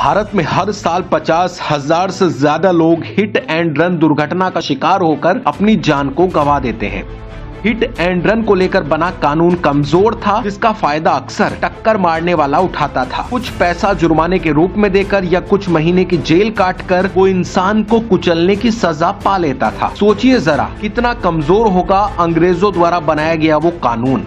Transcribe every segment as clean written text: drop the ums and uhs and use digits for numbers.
भारत में हर साल 50,000 से ज्यादा लोग हिट एंड रन दुर्घटना का शिकार होकर अपनी जान को गंवा देते हैं। हिट एंड रन को लेकर बना कानून कमजोर था, जिसका फायदा अक्सर टक्कर मारने वाला उठाता था। कुछ पैसा जुर्माने के रूप में देकर या कुछ महीने की जेल काटकर वो इंसान को कुचलने की सजा पा लेता था। सोचिए जरा कितना कमजोर होगा अंग्रेजों द्वारा बनाया गया वो कानून।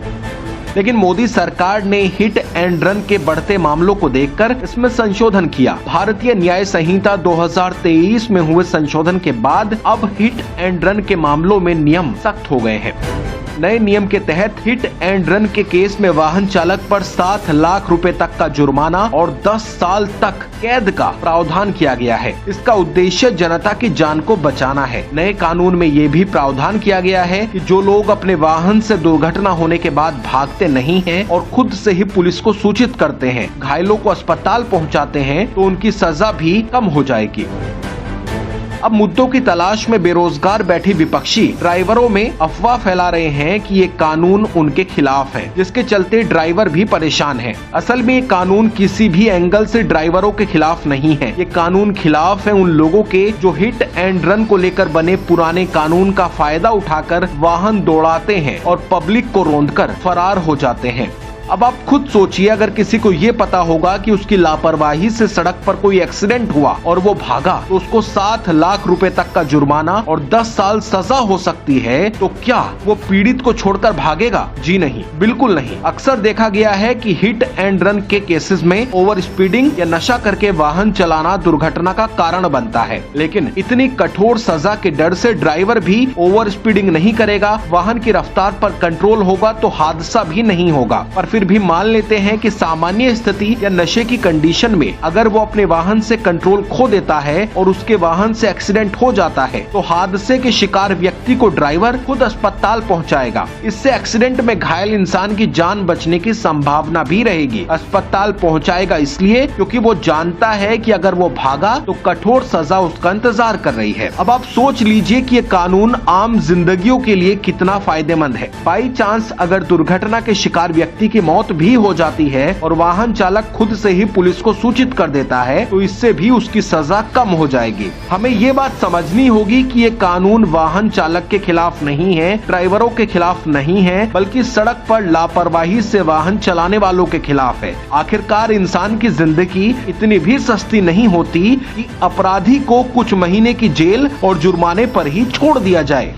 लेकिन मोदी सरकार ने हिट एंड रन के बढ़ते मामलों को देखकर इसमें संशोधन किया। भारतीय न्याय संहिता 2023 में हुए संशोधन के बाद अब हिट एंड रन के मामलों में नियम सख्त हो गए हैं। नए नियम के तहत हिट एंड रन के केस में वाहन चालक पर 7 लाख रुपए तक का जुर्माना और 10 साल तक कैद का प्रावधान किया गया है। इसका उद्देश्य जनता की जान को बचाना है। नए कानून में ये भी प्रावधान किया गया है कि जो लोग अपने वाहन से दुर्घटना होने के बाद भागते नहीं हैं और खुद से ही पुलिस को सूचित करते हैं, घायलों को अस्पताल पहुंचाते हैं, तो उनकी सजा भी कम हो जाएगी। अब मुद्दों की तलाश में बेरोजगार बैठी विपक्षी ड्राइवरों में अफवाह फैला रहे हैं कि ये कानून उनके खिलाफ है, जिसके चलते ड्राइवर भी परेशान हैं। असल में ये कानून किसी भी एंगल से ड्राइवरों के खिलाफ नहीं है। ये कानून खिलाफ है उन लोगों के जो हिट एंड रन को लेकर बने पुराने कानून का फायदा उठाकर वाहन दौड़ाते हैं और पब्लिक को रौंदकर फरार हो जाते हैं। अब आप खुद सोचिए, अगर किसी को ये पता होगा कि उसकी लापरवाही से सड़क पर कोई एक्सीडेंट हुआ और वो भागा तो उसको 7 लाख रुपए तक का जुर्माना और 10 साल सजा हो सकती है, तो क्या वो पीड़ित को छोड़कर भागेगा? जी नहीं, बिल्कुल नहीं। अक्सर देखा गया है कि हिट एंड रन के केसेस में ओवर स्पीडिंग या नशा करके वाहन चलाना दुर्घटना का कारण बनता है। लेकिन इतनी कठोर सजा के डर से ड्राइवर भी ओवर स्पीडिंग नहीं करेगा, वाहन की रफ्तार पर कंट्रोल होगा तो हादसा भी नहीं होगा। पर फिर भी मान लेते हैं कि सामान्य स्थिति या नशे की कंडीशन में अगर वो अपने वाहन से कंट्रोल खो देता है और उसके वाहन से एक्सीडेंट हो जाता है, तो हादसे के शिकार व्यक्ति को ड्राइवर खुद अस्पताल पहुंचाएगा। इससे एक्सीडेंट में घायल इंसान की जान बचने की संभावना भी रहेगी। अस्पताल पहुंचाएगा इसलिए क्योंकि वो जानता है कि अगर वो भागा तो कठोर सजा उसका इंतजार कर रही है। अब आप सोच लीजिए कि ये कानून आम जिंदगियों के लिए कितना फायदेमंद है। बाई चांस अगर दुर्घटना के शिकार व्यक्ति की मौत भी हो जाती है और वाहन चालक खुद से ही पुलिस को सूचित कर देता है, तो इससे भी उसकी सजा कम हो जाएगी। हमें ये बात समझनी होगी कि ये कानून वाहन चालक के खिलाफ नहीं है, ड्राइवरों के खिलाफ नहीं है, बल्कि सड़क पर लापरवाही से वाहन चलाने वालों के खिलाफ है। आखिरकार इंसान की जिंदगी इतनी भी सस्ती नहीं होती कि अपराधी को कुछ महीने की जेल और जुर्माने पर ही छोड़ दिया जाए।